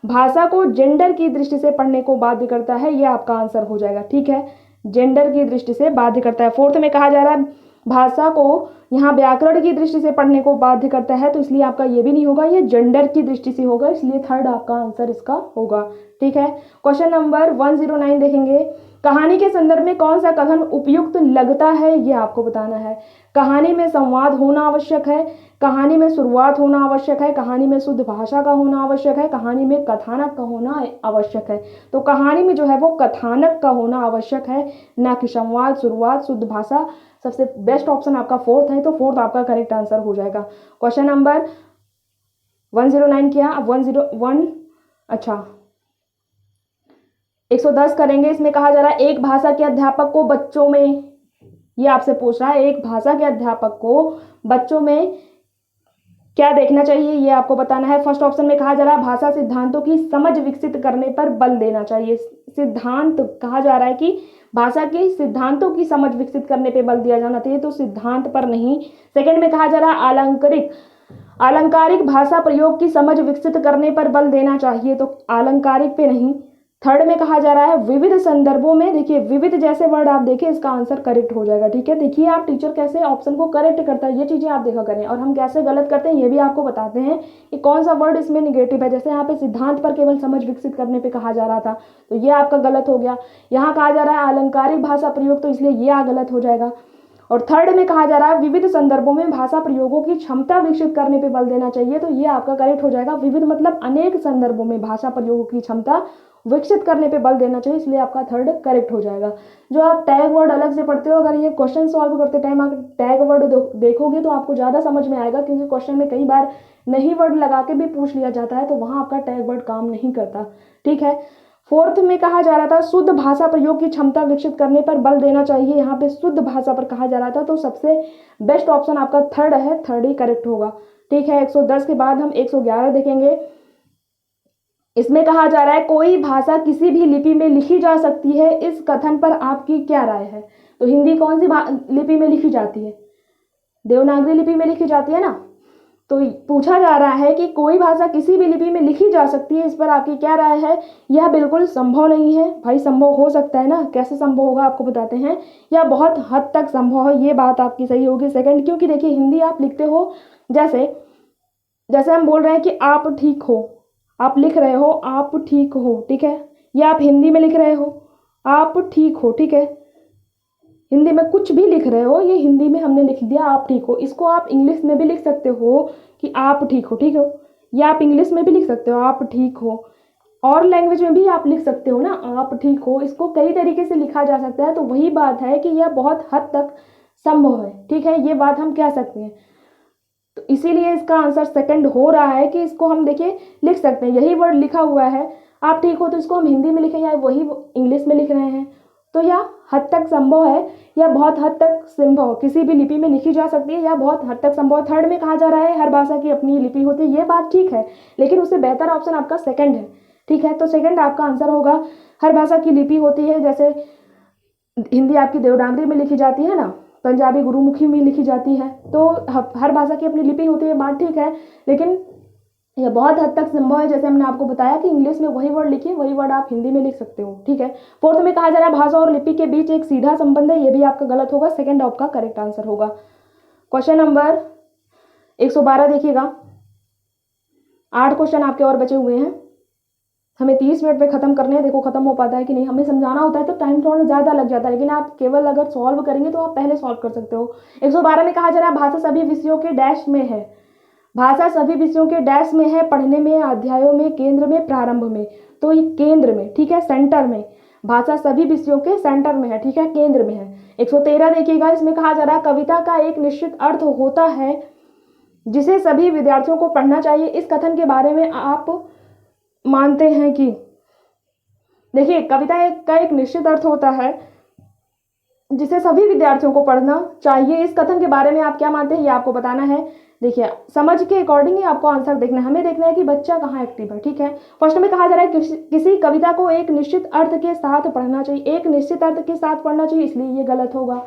भाषा को जेंडर की दृष्टि से पढ़ने को बाध्य करता है, ये आपका आंसर हो जाएगा। ठीक है, जेंडर की दृष्टि से बाध्य करता है। फोर्थ में कहा जा रहा है भाषा को यहाँ व्याकरण की दृष्टि से पढ़ने को बाध्य करता है, तो इसलिए आपका ये भी नहीं होगा, ये जेंडर की दृष्टि से होगा, इसलिए थर्ड आपका आंसर इसका होगा। ठीक है, क्वेश्चन नंबर 109 देखेंगे, कहानी के संदर्भ में कौन सा कथन उपयुक्त लगता है, ये आपको बताना है। कहानी में संवाद होना आवश्यक है, कहानी में शुरुआत होना आवश्यक है, कहानी में शुद्ध भाषा का होना आवश्यक है, कहानी में कथानक का होना आवश्यक है। तो कहानी में जो है वो कथानक का होना आवश्यक है, ना कि संवाद, शुरुआत, शुद्ध भाषा। सबसे बेस्ट ऑप्शन आपका फोर्थ है, तो फोर्थ आपका करेक्ट आंसर हो जाएगा। क्वेश्चन नंबर 109 किया, अब 101, अच्छा 110 करेंगे। इसमें कहा जा रहा है एक भाषा के अध्यापक को बच्चों में, ये आपसे पूछ रहा है, एक भाषा के अध्यापक को बच्चों में क्या देखना चाहिए, ये आपको बताना है। फर्स्ट ऑप्शन में कहा जा रहा है भाषा सिद्धांतों की समझ विकसित करने पर बल देना चाहिए। सिद्धांत कहा जा रहा है कि भाषा के सिद्धांतों की समझ विकसित करने पर बल दिया जाना चाहिए, तो सिद्धांत पर नहीं। सेकंड में कहा जा रहा है आलंकारिक भाषा प्रयोग की समझ विकसित करने पर बल देना चाहिए, तो आलंकारिक पे नहीं। थर्ड में कहा जा रहा है विविध संदर्भों में, देखिए विविध जैसे वर्ड आप देखें इसका आंसर करेक्ट हो जाएगा। ठीक है, देखिए आप टीचर कैसे ऑप्शन को करेक्ट करता है, ये चीजें आप देखा करें, और हम कैसे गलत करते हैं ये भी आपको बताते हैं कि कौन सा वर्ड इसमें निगेटिव है। जैसे यहाँ पे सिद्धांत पर केवल समझ विकसित करने पे कहा जा रहा था, तो ये आपका गलत हो गया। यहाँ कहा जा रहा है अलंकारिक भाषा प्रयोग, तो इसलिए ये गलत हो जाएगा। और थर्ड में कहा जा रहा है विविध संदर्भों में भाषा प्रयोगों की क्षमता विकसित करने पे बल देना चाहिए, तो ये आपका करेक्ट हो जाएगा। विविध मतलब अनेक संदर्भों में भाषा प्रयोगों की क्षमता विकसित करने पे बल देना चाहिए, इसलिए आपका थर्ड करेक्ट हो जाएगा। जो आप टैग वर्ड अलग से पढ़ते हो, अगर ये क्वेश्चन सॉल्व करते टाइम आप टैग वर्ड देखोगे तो आपको ज़्यादा समझ में आएगा, क्योंकि क्वेश्चन में कई बार नहीं वर्ड लगा के भी पूछ लिया जाता है, तो वहाँ आपका टैग वर्ड काम नहीं करता। ठीक है, फोर्थ में कहा जा रहा था शुद्ध भाषा प्रयोग की क्षमता विकसित करने पर बल देना चाहिए, यहाँ पे शुद्ध भाषा पर कहा जा रहा था, तो सबसे बेस्ट ऑप्शन आपका थर्ड है, थर्ड ही करेक्ट होगा। ठीक है, 110 के बाद हम 111 देखेंगे। इसमें कहा जा रहा है कोई भाषा किसी भी लिपि में लिखी जा सकती है, इस कथन पर आपकी क्या राय है। तो हिंदी कौन सी लिपि में लिखी जाती है, देवनागरी लिपि में लिखी जाती है ना। तो पूछा जा रहा है कि कोई भाषा किसी भी लिपि में लिखी जा सकती है, इस पर आपकी क्या राय है। यह बिल्कुल संभव नहीं है। भाई संभव हो सकता है ना, कैसे संभव होगा आपको बताते हैं। यह बहुत हद तक संभव है, ये बात आपकी सही होगी सेकंड, क्योंकि देखिए हिंदी आप लिखते हो, जैसे हम बोल रहे हैं कि आप ठीक हो, आप लिख रहे हो आप ठीक हो, ठीक है, या आप हिंदी में लिख रहे हो आप ठीक हो, ठीक है, हिंदी में कुछ भी लिख रहे हो, ये हिंदी में हमने लिख दिया आप ठीक हो। इसको आप इंग्लिश में भी लिख सकते हो कि आप ठीक हो, ठीक हो, या आप इंग्लिश में भी लिख सकते हो आप ठीक हो, और लैंग्वेज में भी आप लिख सकते हो ना आप ठीक हो। इसको कई तरीके से लिखा जा सकता है, तो वही बात है कि यह बहुत हद तक संभव है। ठीक है, ये बात हम कह सकते हैं, तो इसीलिए इसका आंसर सेकंड हो रहा है कि इसको हम देखिए लिख सकते हैं। यही वर्ड लिखा हुआ है आप ठीक हो, तो इसको हम हिंदी में लिखें या वही इंग्लिश में लिख रहे हैं, तो यह हद तक संभव है या बहुत हद तक संभव, किसी भी लिपि में लिखी जा सकती है या बहुत हद तक संभव। थर्ड में कहा जा रहा है हर भाषा की अपनी लिपि होती है, ये बात ठीक है, लेकिन उससे बेहतर ऑप्शन आपका सेकंड है। ठीक है, तो सेकंड आपका आंसर होगा, हर भाषा की लिपि होती है। जैसे हिंदी आपकी देवनागरी में लिखी जाती है ना, पंजाबी गुरुमुखी में लिखी जाती है, तो हर भाषा की अपनी लिपि होती है, बात ठीक है, लेकिन यह बहुत हद तक संभव है। जैसे हमने आपको बताया कि इंग्लिश में वही वर्ड लिखिए, वही वर्ड आप हिंदी में लिख सकते हो। ठीक है, फोर्थ में कहा जा रहा है भाषा और लिपि के बीच एक सीधा संबंध है, ये भी आपका गलत होगा, सेकंड आपका करेक्ट आंसर होगा। क्वेश्चन नंबर 112 देखिएगा। 8 क्वेश्चन आपके और बचे हुए हैं, हमें 30 मिनट में ख़त्म करने हैं। देखो ख़त्म हो पाता है कि नहीं, हमें समझाना होता है तो टाइम थोड़ा ज़्यादा लग जाता है, लेकिन आप केवल अगर सॉल्व करेंगे तो आप पहले सॉल्व कर सकते हो। 112 में कहा जा रहा है भाषा सभी विषयों के डैश में है। भाषा सभी विषयों के डैश में है, पढ़ने में, अध्यायों में, केंद्र में, प्रारंभ में। तो ये केंद्र में, ठीक है, सेंटर में। भाषा सभी विषयों के सेंटर में है, ठीक है, केंद्र में है। 113 देखिएगा, इसमें कहा जा रहा है कविता का एक निश्चित अर्थ होता है जिसे सभी विद्यार्थियों को पढ़ना चाहिए। इस कथन के बारे में आप मानते हैं कि, देखिए कविता का एक निश्चित अर्थ होता है जिसे सभी विद्यार्थियों को पढ़ना चाहिए। इस कथन के बारे में आप क्या मानते हैं, ये आपको बताना है। देखिए समझ के अकॉर्डिंग ही आपको आंसर देखना है, हमें देखना है कि बच्चा कहाँ एक्टिव है, ठीक है। फर्स्ट में कहा जा रहा है किसी कविता को एक निश्चित अर्थ के साथ पढ़ना चाहिए, एक निश्चित अर्थ के साथ पढ़ना चाहिए, इसलिए ये गलत होगा।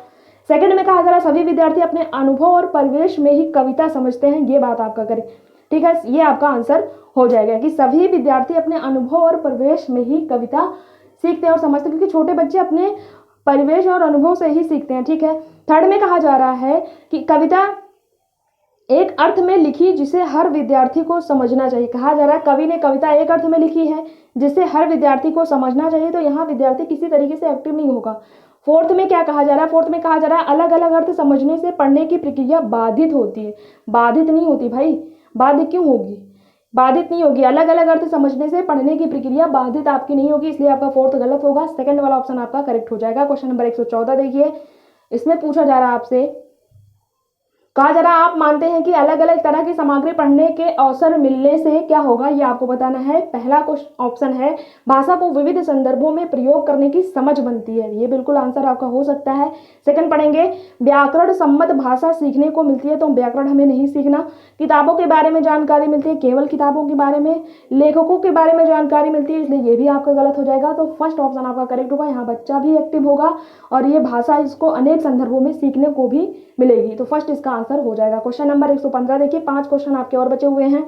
सेकंड में कहा जा रहा है सभी विद्यार्थी अपने अनुभव और परिवेश में ही कविता समझते हैं, ये बात आपका करें, ठीक है, ये आपका आंसर हो जाएगा कि सभी विद्यार्थी अपने अनुभव और परिवेश में ही कविता सीखते हैं और समझते हैं, क्योंकि छोटे बच्चे अपने परिवेश और अनुभव से ही सीखते हैं, ठीक है। थर्ड में कहा जा रहा है कि कविता एक अर्थ में लिखी जिसे हर विद्यार्थी को समझना चाहिए। कहा जा रहा है कवि ने कविता एक अर्थ में लिखी है जिसे हर विद्यार्थी को समझना चाहिए, तो यहाँ विद्यार्थी किसी तरीके से एक्टिव नहीं होगा। फोर्थ में क्या कहा जा रहा है, फोर्थ में कहा जा रहा है अलग अलग अर्थ समझने से पढ़ने की प्रक्रिया बाधित होती है। बाधित नहीं होती भाई, बाधित क्यों होगी, बाधित नहीं होगी। अलग अलग अर्थ समझने से पढ़ने की प्रक्रिया बाधित आपकी नहीं होगी, इसलिए आपका फोर्थ गलत होगा। सेकंड वाला ऑप्शन आपका करेक्ट हो जाएगा। क्वेश्चन नंबर 114 देखिए, इसमें पूछा जा रहा है आपसे, कहा जा रहा है आप मानते हैं कि अलग अलग तरह की सामग्री पढ़ने के अवसर मिलने से क्या होगा, ये आपको बताना है। पहला ऑप्शन है भाषा को विविध संदर्भों में प्रयोग करने की समझ बनती है, ये बिल्कुल आंसर आपका हो सकता है। सेकंड पढ़ेंगे व्याकरण सम्मत भाषा सीखने को मिलती है, तो व्याकरण हमें नहीं सीखना। किताबों के बारे में जानकारी मिलती है, केवल किताबों के बारे में, लेखकों के बारे में जानकारी मिलती है, इसलिए ये भी आपका गलत हो जाएगा। तो फर्स्ट ऑप्शन आपका करेक्ट होगा, यहाँ बच्चा भी एक्टिव होगा और ये भाषा इसको अनेक संदर्भों में सीखने को भी मिलेगी, तो फर्स्ट इसका आंसर हो जाएगा। क्वेश्चन नंबर 115 देखिए, 5 क्वेश्चन आपके और बचे हुए हैं।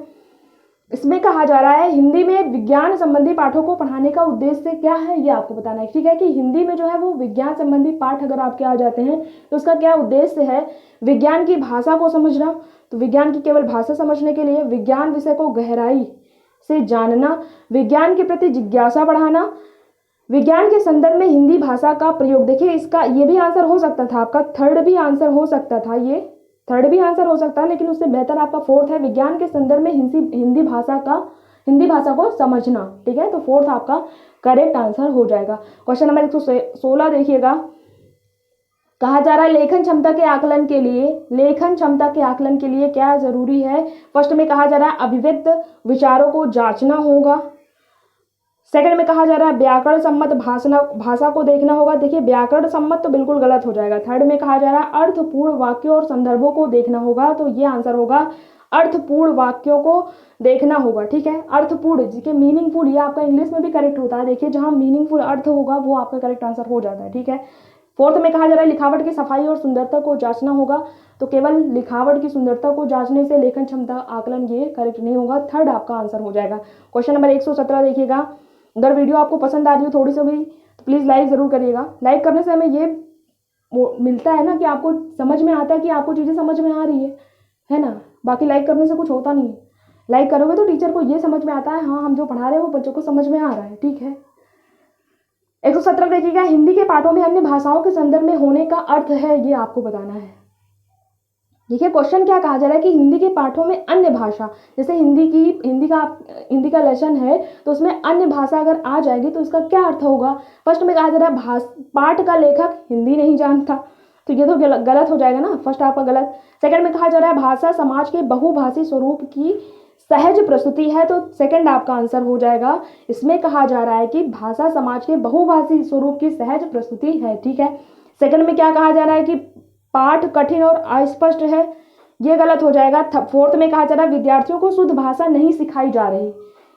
इसमें कहा जा रहा है हिंदी में विज्ञान संबंधी पाठों को पढ़ाने का उद्देश्य क्या है, ये आपको बताना है, ठीक है, कि हिंदी में जो है वो विज्ञान संबंधी पाठ अगर आपके आ जाते हैं तो उसका क्या उद्देश्य है। विज्ञान की भाषा को समझना, तो विज्ञान की केवल भाषा समझने के लिए, विज्ञान विषय को गहराई से जानना, विज्ञान के प्रति जिज्ञासा बढ़ाना, विज्ञान के संदर्भ में हिंदी भाषा का प्रयोग। देखिए इसका ये भी आंसर हो सकता था, आपका थर्ड भी आंसर हो सकता था, ये थर्ड भी आंसर हो सकता है, लेकिन उससे बेहतर आपका फोर्थ है, विज्ञान के संदर्भ में हिंदी भाषा को समझना, ठीक है, तो फोर्थ आपका करेक्ट आंसर हो जाएगा। क्वेश्चन नंबर 116 देखिएगा, कहा जा रहा है लेखन क्षमता के आकलन के लिए क्या जरूरी है। फर्स्ट में कहा जा रहा है अभिव्यक्त विचारों को जांचना होगा। सेकंड में कहा जा रहा है व्याकरण सम्मत भाषा को देखना होगा। देखिए व्याकरण सम्मत तो बिल्कुल गलत हो जाएगा। थर्ड में कहा जा रहा है अर्थपूर्ण वाक्यों और संदर्भों को देखना होगा, तो ये आंसर होगा अर्थपूर्ण वाक्यों को देखना होगा, ठीक है। अर्थपूर्ण जिसके मीनिंगफुल, ये आपका इंग्लिश में भी करेक्ट होता है, देखिए जहां मीनिंगफुल अर्थ होगा वो आपका करेक्ट आंसर हो जाता है, ठीक है। फोर्थ में कहा जा रहा है लिखावट की सफाई और सुंदरता को जांचना होगा, तो केवल लिखावट की सुंदरता को जांचने से लेखन क्षमता आकलन ये करेक्ट नहीं होगा, थर्ड आपका आंसर हो जाएगा। क्वेश्चन नंबर 117 देखिएगा, अगर वीडियो आपको पसंद आ रही हो थोड़ी सी भी तो प्लीज़ लाइक ज़रूर करिएगा। लाइक करने से हमें ये मिलता है ना कि आपको समझ में आता है कि आपको चीज़ें समझ में आ रही है ना। बाकी लाइक करने से कुछ होता नहीं है, लाइक करोगे तो टीचर को ये समझ में आता है हाँ हम जो पढ़ा रहे हैं वो बच्चों को समझ में आ रहा है, ठीक है। 117 देखिएगा, हिंदी के पाठों में अन्य भाषाओं के संदर्भ में होने का अर्थ है, ये आपको बताना है। देखिए क्वेश्चन क्या कहा जा रहा है कि हिंदी के पाठों में अन्य भाषा, जैसे हिंदी का लेसन है तो उसमें अन्य भाषा अगर आ जाएगी तो इसका क्या अर्थ होगा। फर्स्ट में कहा जा रहा है पाठ का लेखक हिंदी नहीं जानता, तो ये तो गलत हो जाएगा ना, फर्स्ट आपका गलत। सेकंड में कहा जा रहा है भाषा समाज के बहुभाषी स्वरूप की सहज प्रस्तुति है, तो सेकंड आपका आंसर हो जाएगा। इसमें कहा जा रहा है कि भाषा समाज के बहुभाषी स्वरूप की सहज प्रस्तुति है, ठीक है। सेकंड में क्या कहा जा रहा है कि पाठ कठिन और अस्पष्ट है, ये गलत हो जाएगा। फोर्थ में कहा जा रहा है विद्यार्थियों को शुद्ध भाषा नहीं सिखाई जा रही,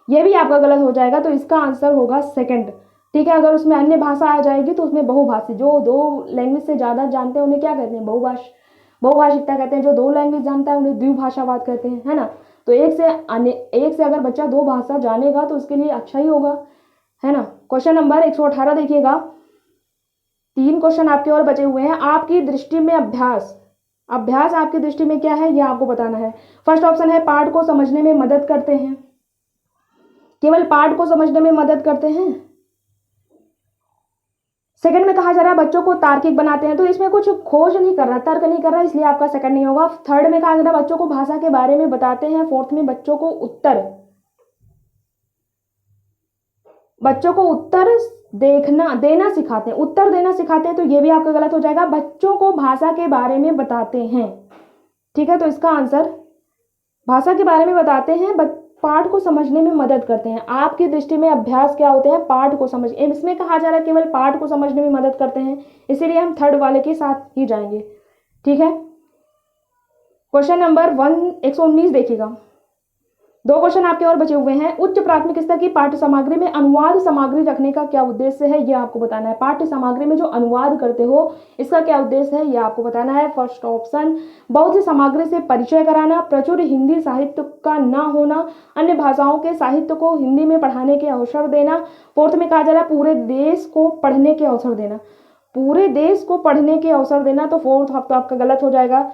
ये भी आपका गलत हो जाएगा, तो इसका आंसर होगा सेकंड, ठीक है। अगर उसमें अन्य भाषा आ जाएगी तो उसमें बहुभाषी, जो 2 लैंग्वेज से ज़्यादा जानते हैं उन्हें क्या कहते हैं, बहुभाषिकता कहते हैं। जो 2 लैंग्वेज जानता है उन्हें द्विभाषावाद कहते हैं, है ना। तो एक से अगर बच्चा 2 भाषा जानेगा तो उसके लिए अच्छा ही होगा, है ना। क्वेश्चन नंबर 118 देखिएगा, 3 क्वेश्चन आपके और बचे हुए हैं। आपकी दृष्टि में अभ्यास आपकी दृष्टि में क्या है, ये आपको बताना है। फर्स्ट ऑप्शन है पाठ को समझने में मदद करते हैं, केवल पाठ को समझने में मदद करते हैं। सेकंड में कहा जा रहा है बच्चों को तार्किक बनाते हैं, तो इसमें कुछ खोज नहीं कर रहा, तर्क नहीं कर रहा, इसलिए आपका सेकंड नहीं होगा। थर्ड में कहा जा रहा है बच्चों को भाषा के बारे में बताते हैं। फोर्थ में बच्चों को उत्तर देना सिखाते हैं, उत्तर देना सिखाते हैं, तो ये भी आपका गलत हो जाएगा। बच्चों को भाषा के बारे में बताते हैं, ठीक है, तो इसका आंसर भाषा के बारे में बताते हैं, पाठ को समझने में मदद करते हैं। आपकी दृष्टि में अभ्यास क्या होते हैं? पाठ को समझ, इसमें कहा जा रहा है केवल पाठ को समझने में मदद करते हैं, इसीलिए हम थर्ड वाले के साथ ही जाएंगे, ठीक है। क्वेश्चन नंबर 119 देखिएगा। 2 क्वेश्चन आपके और बचे हुए हैं। उच्च प्राथमिक स्तर की पाठ्य सामग्री में अनुवाद सामग्री रखने का क्या उद्देश्य है, यह आपको बताना है। पाठ्य सामग्री में जो अनुवाद करते हो इसका क्या उद्देश्य है, यह आपको बताना है। फर्स्ट ऑप्शन, बहुत सी सामग्री से परिचय कराना, प्रचुर हिंदी साहित्य का न होना, अन्य भाषाओं के साहित्य को हिंदी में पढ़ाने के अवसर देना। फोर्थ में कहा जा रहा है पूरे देश को पढ़ने के अवसर देना, पूरे देश को पढ़ने के अवसर देना, तो फोर्थ तो आपका गलत हो जाएगा।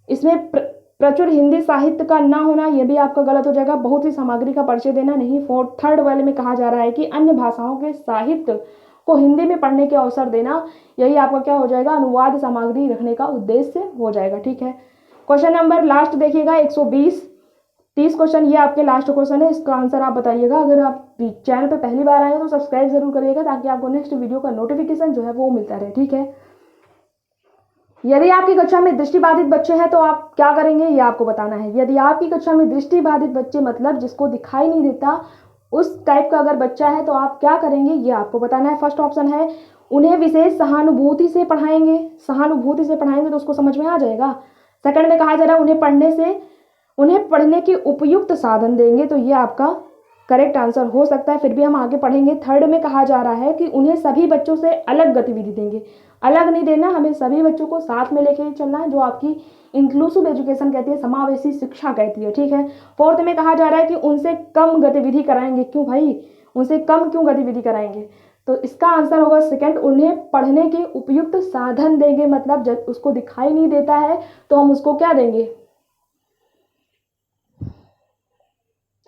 इसमें प्रचुर हिंदी साहित्य का ना होना, यह भी आपका गलत हो जाएगा। बहुत ही सामग्री का परिचय देना नहीं। थर्ड वाले में कहा जा रहा है कि अन्य भाषाओं के साहित्य को हिंदी में पढ़ने के अवसर देना, यही आपका क्या हो जाएगा, अनुवाद सामग्री रखने का उद्देश्य हो जाएगा, ठीक है। क्वेश्चन नंबर लास्ट देखिएगा 120, 30 क्वेश्चन, ये आपके लास्ट क्वेश्चन है, इसका आंसर आप बताइएगा। अगर आप चैनल पर पहली बार आए हो तो सब्सक्राइब जरूर करिएगा, ताकि आपको नेक्स्ट वीडियो का नोटिफिकेशन जो है वो मिलता रहे, ठीक है। यदि आपकी कक्षा में दृष्टिबाधित बच्चे हैं तो आप क्या करेंगे, ये आपको बताना है। यदि आपकी कक्षा में दृष्टिबाधित बच्चे मतलब जिसको दिखाई नहीं देता, उस टाइप का अगर बच्चा है तो आप क्या करेंगे, ये आपको बताना है। फर्स्ट ऑप्शन है उन्हें विशेष सहानुभूति से पढ़ाएंगे, सहानुभूति से पढ़ाएंगे तो उसको समझ में आ जाएगा। सेकंड में कहा जा रहा है उन्हें पढ़ने के उपयुक्त साधन देंगे, तो ये आपका करेक्ट आंसर हो सकता है, फिर भी हम आगे पढ़ेंगे। थर्ड में कहा जा रहा है कि उन्हें सभी बच्चों से अलग गतिविधि देंगे, अलग नहीं देना, हमें सभी बच्चों को साथ में लेके चलना है, जो आपकी इंक्लूसिव एजुकेशन कहती है, समावेशी शिक्षा कहती है, ठीक है। फोर्थ में कहा जा रहा है कि उनसे कम गतिविधि कराएंगे, क्यों भाई, उनसे कम क्यों गतिविधि कराएंगे, तो इसका आंसर होगा सेकंड, उन्हें पढ़ने के उपयुक्त साधन देंगे, मतलब जब उसको दिखाई नहीं देता है तो हम उसको क्या देंगे।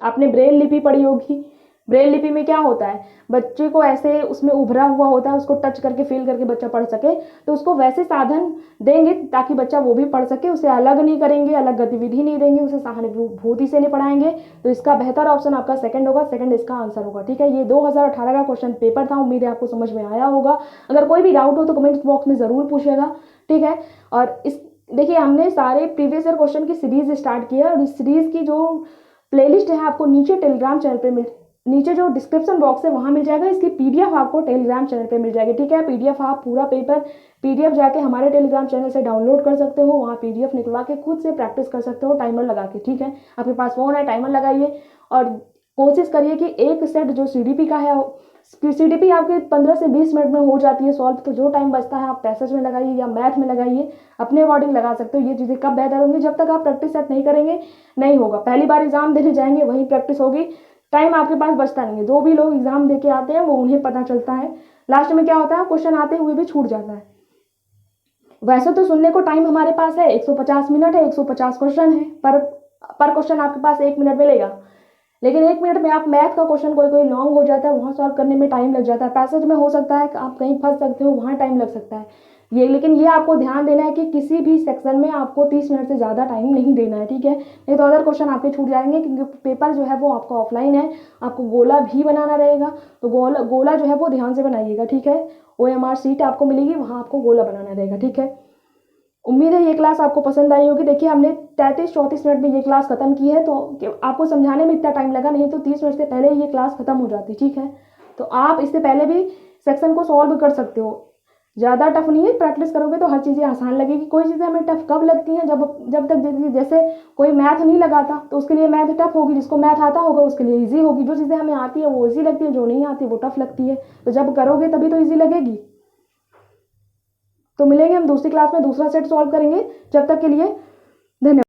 आपने ब्रेल लिपि पढ़ी होगी, ब्रेल लिपि में क्या होता है, बच्चे को ऐसे उसमें उभरा हुआ होता है, उसको टच करके फील करके बच्चा पढ़ सके, तो उसको वैसे साधन देंगे ताकि बच्चा वो भी पढ़ सके। उसे अलग नहीं करेंगे, अलग गतिविधि नहीं देंगे, उसे सहानुभूति से नहीं पढ़ाएंगे, तो इसका बेहतर ऑप्शन आपका सेकंड होगा, सेकंड इसका आंसर होगा, ठीक है। ये 2018 का क्वेश्चन पेपर था, उम्मीद है आपको समझ में आया होगा। अगर कोई भी डाउट हो तो कमेंट बॉक्स में ज़रूर पूछेगा, ठीक है। और इस देखिए हमने सारे प्रीवियस ईयर क्वेश्चन की सीरीज स्टार्ट किया, और इस सीरीज की जो प्लेलिस्ट है आपको नीचे टेलीग्राम चैनल पे नीचे जो डिस्क्रिप्शन बॉक्स है वहाँ मिल जाएगा। इसकी पीडीएफ आपको टेलीग्राम चैनल पे मिल जाएगी, ठीक है। पीडीएफ आप पूरा पेपर पीडीएफ जाके हमारे टेलीग्राम चैनल से डाउनलोड कर सकते हो, वहाँ पीडीएफ निकलवा के खुद से प्रैक्टिस कर सकते हो टाइमर लगा के, ठीक है। आपके पास फ़ोन है, टाइमर लगाइए और कोशिश करिए कि एक सेट जो सीडीपी का है, सीडीपी आपके 15 से 20 मिनट में हो जाती है सॉल्व, तो जो टाइम बचता है आप पैसेज में लगाइए या मैथ में लगाइए, अपने अकॉर्डिंग लगा सकते हो। ये चीज़ें कब बेहतर होंगी, जब तक आप प्रैक्टिस सेट नहीं करेंगे नहीं होगा। पहली बार एग्जाम देने जाएंगे वहीं प्रैक्टिस होगी, टाइम आपके पास बचता नहीं है। जो भी लोग एग्जाम दे के आते हैं वो उन्हें पता चलता है, लास्ट में क्या होता है क्वेश्चन आते हुए भी छूट जाता है। वैसे तो सुनने को टाइम हमारे पास है 150 मिनट है, 150 क्वेश्चन है, पर क्वेश्चन आपके पास 1 मिनट मिलेगा, लेकिन 1 मिनट में आप मैथ का क्वेश्चन कोई लॉन्ग हो जाता है, वहाँ सॉल्व करने में टाइम लग जाता है। पैसेज में हो सकता है कि आप कहीं फंस सकते हो, वहाँ टाइम लग सकता है। लेकिन ये आपको ध्यान देना है कि किसी भी सेक्शन में आपको 30 मिनट से ज़्यादा टाइम नहीं देना है, ठीक है। नहीं तो अदर क्वेश्चन आपके छूट जाएंगे, क्योंकि पेपर जो है वो आपका ऑफलाइन है, आपको गोला भी बनाना रहेगा, तो गोला जो है वो ध्यान से बनाइएगा, ठीक है। OMR सीट आपको मिलेगी, वहाँ आपको गोला बनाना रहेगा, ठीक है। उम्मीद है ये क्लास आपको पसंद आई होगी। देखिए हमने 33-34 मिनट में ये क्लास खत्म की है, तो आपको समझाने में इतना टाइम लगा, नहीं तो 30 मिनट से पहले ये क्लास खत्म हो जाती, ठीक है। तो आप इससे पहले भी सेक्शन को सॉल्व कर सकते हो, ज़्यादा टफ नहीं है, प्रैक्टिस करोगे तो हर चीज़ें आसान लगेगी। कोई चीज़ें हमें टफ कब लगती हैं, जब तक जैसे कोई मैथ नहीं लगाता तो उसके लिए मैथ टफ होगी, जिसको मैथ आता होगा उसके लिए ईजी होगी। जो चीज़ें हमें आती है वो ईजी लगती है, जो नहीं आती वो टफ लगती है, तो जब करोगे तभी तो ईजी लगेगी। तो मिलेंगे हम दूसरी क्लास में, दूसरा सेट सॉल्व करेंगे। जब तक के लिए धन्यवाद।